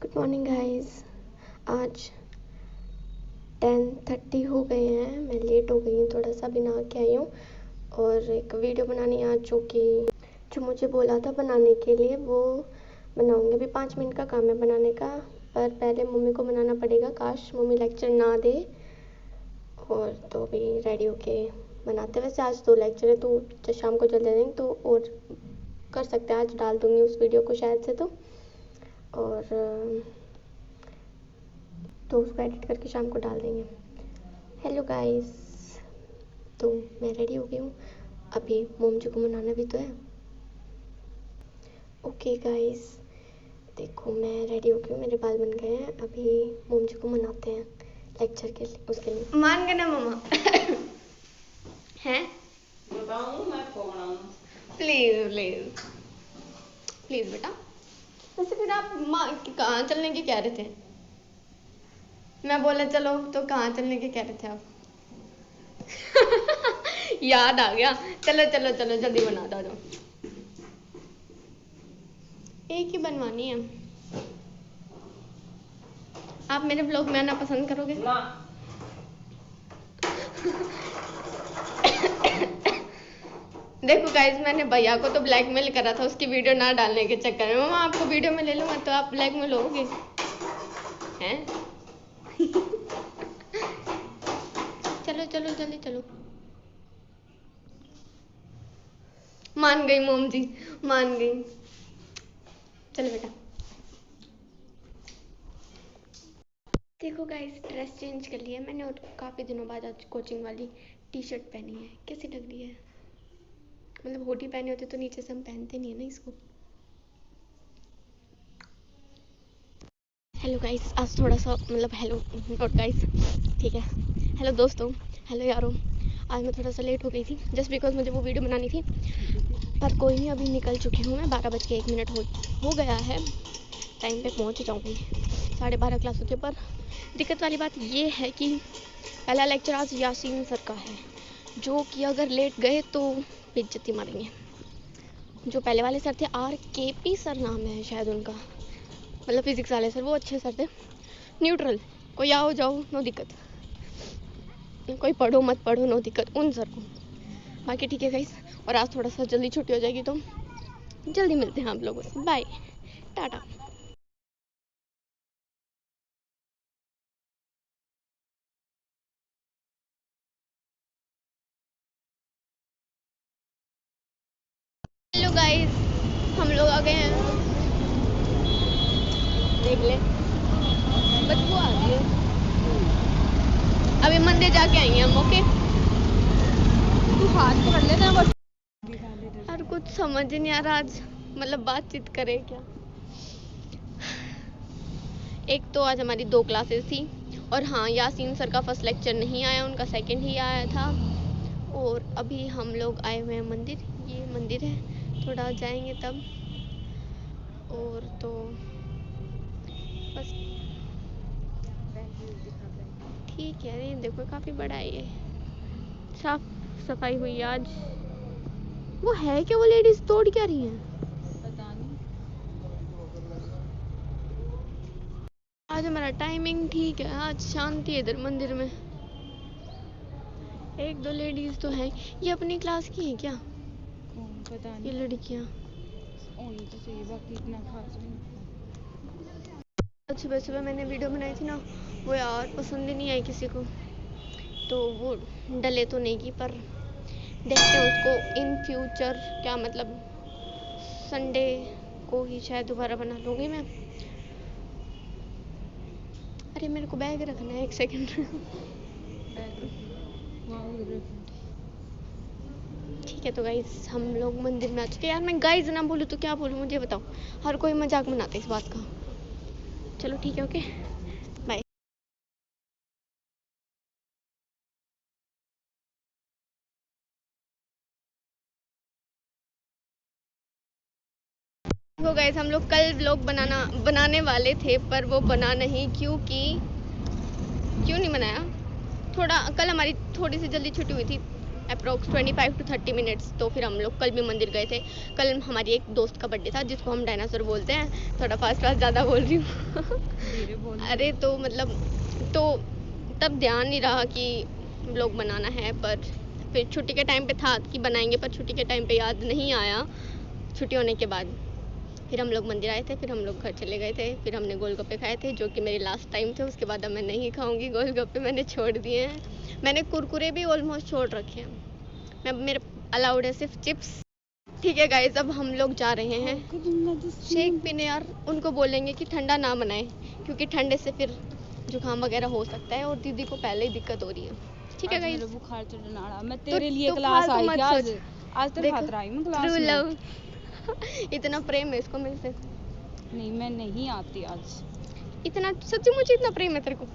Good morning guys. आज 10:30 हो गए हैं। मैं लेट हो गई हूँ, थोड़ा सा भी नहा के आई हूँ और एक वीडियो बनानी आज जो मुझे बोला था बनाने के लिए वो बनाऊँगी। अभी 5 मिनट का काम है बनाने का, पर पहले मम्मी को मनाना पड़ेगा। काश मम्मी लेक्चर ना दे। और तो अभी रेडी होके बनाते। वैसे आज 2 लेक्चर है तो शाम को जल्दी देंगे तो और कर सकते हैं। आज डाल दूँगी उस वीडियो को शायद से और तो उसको एडिट करके शाम को डाल देंगे। हेलो गाइस, तो मैं रेडी हो गई हूँ। अभी मोम जी को मनाना भी तो है। ओके गाइस, देखो मैं रेडी हो गई हूँ, मेरे बाल बन गए हैं। अभी मोम जी को मनाते हैं लेक्चर के लिए, उसके लिए। मान गए ना मम्मा? हैं? बताऊं मैं कौन हूँ? प्लीज प्लीज प्लीज बेटा। वैसे फिर आप माँ कहाँ चलने की कह रहे थे? मैं बोला चलो तो कहाँ चलने के कह रहे थे आप? याद आ गया। चलो चलो चलो जल्दी बना दो। एक ही बनवानी है। आप मेरे ब्लॉग में आना पसंद करोगे? ना। देखो गाइस, मैंने भैया को तो ब्लैकमेल करा था उसकी वीडियो ना डालने के चक्कर में। मम्मा आपको वीडियो में ले लूंगा तो आप ब्लैकमेल होगे हैं? चलो चलो जल्दी चलो। मान गई मोम जी, मान गई। चलो बेटा। देखो गाइस, ड्रेस चेंज कर लिया मैंने और काफ़ी दिनों बाद आज कोचिंग वाली टी शर्ट पहनी है। कैसी लग रही है? मतलब हुडी पहने होते तो नीचे से हम पहनते नहीं है ना इसको। हेलो गाइस, आज थोड़ा सा मतलब हेलो नॉट गाइस, ठीक है। हेलो दोस्तों, हेलो यारों। आज मैं थोड़ा सा लेट हो गई थी जस्ट बिकॉज मुझे वो वीडियो बनानी थी, पर कोई नहीं, अभी निकल चुकी हूँ मैं। 12:01 हो गया है। टाइम पे पहुँच जाऊँगी। 12:30 क्लास होती है। पर दिक्कत वाली बात ये है कि पहला लेक्चर आज यासीन सर का है, जो कि अगर लेट गए तो बेइज्जती मारेंगे। जो पहले वाले सर थे, RKP सर नाम है शायद उनका, मतलब फिजिक्स वाले सर, वो अच्छे सर थे, न्यूट्रल। कोई आओ जाओ नो दिक्कत, कोई पढ़ो मत पढ़ो नो दिक्कत उन सर को। बाकी ठीक है गाइस, और आज थोड़ा सा जल्दी छुट्टी हो जाएगी तो जल्दी मिलते हैं आप लोगों से। बाय, टाटा। हेलो गाइस, हम लोग आ गए हैं। देख ले, बदबू आ रही है। अभी मंदिर जाके आएंगे हम। ओके, तू हाथ पकड़ लेना बस। और कुछ समझ नहीं आ रहा आज, मतलब बातचीत करें क्या। एक तो आज हमारी 2 क्लासेस थी, और हाँ, यासीन सर का फर्स्ट लेक्चर नहीं आया, उनका सेकंड ही आया था। और अभी हम लोग आए हुए हैं मंदिर। ये मंदिर है, थोड़ा जाएंगे तब। और तो बस ठीक है। ये देखो काफ़ी बड़ा है ये। साफ सफाई हुई आज। वो है क्या, वो लेडीज तोड़ क्या रही हैं? पता नहीं। आज हमारा टाइमिंग ठीक है, आज शांति है इधर मंदिर में। 1-2 लेडीज तो हैं। ये अपनी क्लास की हैं क्या? पता ये नहीं। लड़कियां होनी तो चाहिए, बाकी इतना खास नहीं। सुबह सुबह मैंने वीडियो बनाई थी ना, वो यार पसंद ही नहीं आई किसी को, तो वो डले तो नहीं की, पर देखते हैं उसको इन फ्यूचर। क्या मतलब संडे को ही शायद दोबारा बना लूँगी मैं। अरे मेरे को बैग रखना है, 1 सेकंड। ठीक है तो गाइस, हम लोग मंदिर में आ चुके हैं। यार मैं गाइस ना बोलूँ तो क्या बोलूँ, मुझे बताओ। हर कोई मजाक बनाते इस बात का। चलो ठीक है, ओके बाय। तो गाइस, हम लोग कल व्लॉग बनाने वाले थे, पर वो बना नहीं। क्यों नहीं बनाया? कल हमारी थोड़ी सी जल्दी छुट्टी हुई थी। Approx 25 to 30 minutes. तो फिर हम लोग कल भी मंदिर गए थे। कल हमारी एक दोस्त का बर्थडे था जिसको हम डायनासोर बोलते हैं। थोड़ा फास्ट ज़्यादा बोल रही हूँ। धीरे बोल। अरे तो मतलब तो तब ध्यान नहीं रहा कि व्लॉग बनाना है, पर फिर छुट्टी के टाइम पे था कि बनाएंगे, पर छुट्टी के टाइम पे याद नहीं आया छुट्टी होने के बाद। फिर हम लोग मंदिर आए थे, फिर हम लोग घर चले गए थे, फिर हमने गोलगप्पे खाए थे जो कि मेरे लास्ट टाइम थे। उसके बाद अब मैं नहीं खाऊंगी गोलगप्पे, मैंने छोड़ दिए हैं। मैंने कुरकुरे भी ऑलमोस्ट छोड़ रखे हैं। मैं मेरे अलाउड है सिर्फ चिप्स। ठीक है गाइस, अब हम लोग जा रहे हैं शेक पीने। यार उनको बोलेंगे कि ठंडा ना बनाए क्योंकि ठंडे से फिर जुकाम वगैरह हो सकता है और दीदी को पहले ही दिक्कत हो रही है। ठीक है आज गाइस, मेरा बुखार चढ़ने वाला। मैं तेरे लिए तो क्लास फालतू आई मत थी आज। सोच। आज तेरे खातिर आई हूँ क्लास ट्रू में। लव। इतना प्रेम है इसको मेरे से। नहीं मैं नहीं आती आज। इतना सच्ची मुझे इतना प्रेम है तेरे को।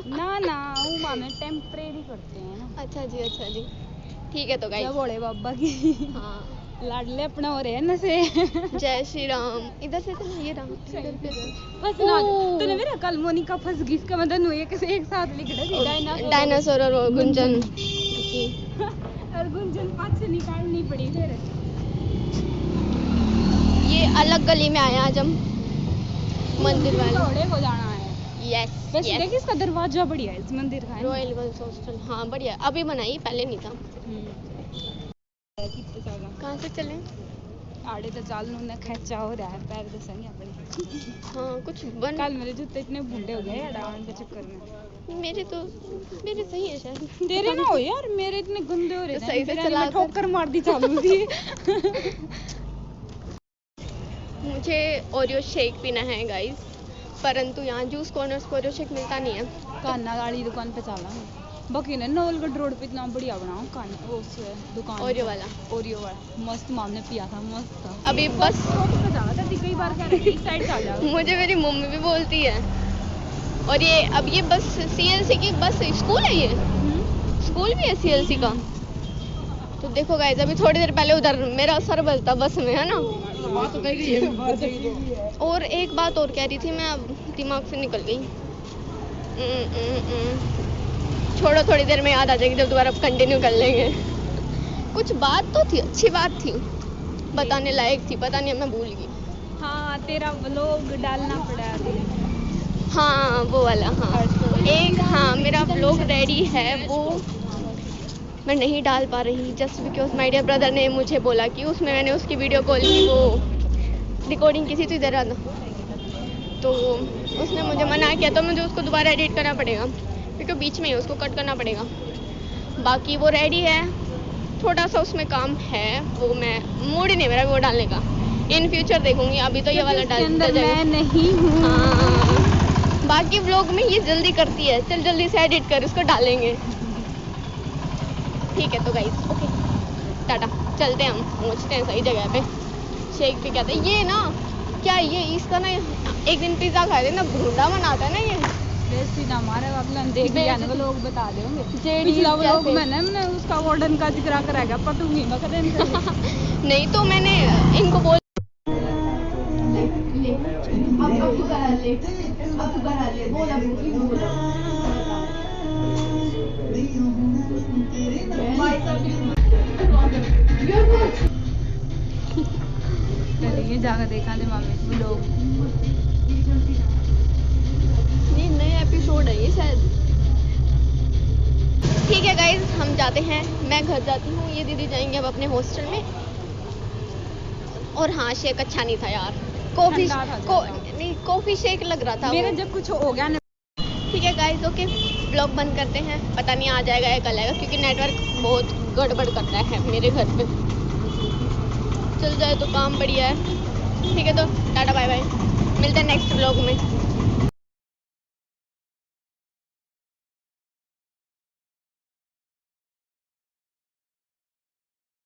ना ना वो मामे टेम्परेरी करते हैं ना। अच्छा जी, अच्छा जी। ठीक है तो गाइस, जब बड़े बाबा की हाँ लाडले अपना हो रहे हैं ना से। जय श्री राम। इधर से तो ये राम इधर पे बस ना तूने मेरा कल मोनिका फंस गई। इसका मतलब एक साथ लिख दे डायनासोर और गुंजन। और गुंजन पास से निकालनी पड़ी फिर। ये अलग गली में आए आज हम मंदिर वाले। घोड़े को जाना है। यस वैसे देख इसका दरवाजा बढ़िया है इस मंदिर का। रॉयल गर्ल्स हॉस्टल, हाँ बढ़िया। अभी बनाई, पहले नहीं था। कहाँ से चलें? आड़े तो चाल ने खर्चा हो रहा है पैर दसेंगे अपने। हाँ कुछ बन। कल मेरे जूते इतने बूढ़े हो गए डाउन के चक्कर में। मेरे सही है शायद। तेरे ना हो यार, मेरे इतने गंदे हो रहे तो थे। सही से चला कर। ठोकर मार दी चालू थी। मुझे ओरियो शेक पीना है गाइस, परंतु यहाँ जूस कॉर्नर्स को ओरियो शेक मिलता नहीं है। कान्ना गाड़ी दुकान पे चला बाकी ने नवलगढ़ रोड पे इतना बढ़िया बनाओ कान्ना उस दुकान ओरियो वाला। ओरियो वाला मस्त मामने पिया था, मस्त था। अभी बस पे जा रहा था कई बार कह रही इस साइड चल जाओ। मुझे मेरी मम्मी भी बोलती है। और ये अब ये बस सीएलसी की बस स्कूल है, ये स्कूल भी है सीएलसी का। तो देखो गाइस, अभी थोड़ी देर पहले उधर मेरा सर बजता बस में, है ना। और एक बात और कह रही थी मैं, अब दिमाग से निकल गई। छोड़ो, थोड़ी देर में याद आ जाएगी जब दोबारा कंटिन्यू कर लेंगे। कुछ बात तो थी, अच्छी बात थी, बताने लायक थी, पता नहीं मैं भूल गई। हाँ तेरा व्लॉग डालना पड़ा है। हाँ वो वाला, हाँ एक, हाँ मेरा व्लॉग रेडी है, वो मैं नहीं डाल पा रही just because my dear brother ने मुझे बोला कि उसमें मैंने उसकी वीडियो कॉल की, वो रिकॉर्डिंग की थी इधर आना, तो उसने मुझे मना किया, तो मुझे उसको दोबारा एडिट करना पड़ेगा क्योंकि बीच में ही उसको कट करना पड़ेगा। बाकी वो रेडी है, थोड़ा सा उसमें काम है, वो मैं मूड ही नहीं मेरा वो डालने का। इन फ्यूचर देखूंगी, अभी तो ये वाला डाल मैं नहीं हूँ। हाँ बाकी व्लॉग में ये जल्दी करती है, चल जल्दी से एडिट कर उसको डालेंगे। ठीक है तो गाइस ओके टाटा, चलते हैं हम, पहुँचते हैं सही जगह पे। शेक भी कहते हैं ये ना, क्या ये इसका ना एक दिन पिज्ज़ा खाए थे ना, भूडा बनाता है ना ये। बेइज्जती ना हमारे वाला देख लिया ना लोग बता देंगे। जेडी पिछला व्लॉग कैसे? मैंने उसका वार्डन का जिक्र करेगा पटूंगी मैं करें। नहीं तो मैंने इनको बोल चलिए जाकर देखा थे मामी व्लॉग। ये नया एपिसोड है ये शायद। ठीक है गाइज, हम जाते हैं, मैं घर जाती हूँ, ये दीदी जाएंगे अब अपने हॉस्टल में। और हाँ शेक अच्छा नहीं था यार, कॉफी ठंडा था नहीं कॉफी शेक लग रहा था मेरा वो। जब कुछ हो गया ना। ठीक है गाइज ओके, ब्लॉग बंद करते हैं, पता नहीं आ जाएगा या कल आएगा क्योंकि नेटवर्क बहुत गड़बड़ करता है मेरे घर पे। चल जाए तो काम बढ़िया है। ठीक है तो टाटा बाय बाय, मिलते हैं नेक्स्ट ब्लॉग में।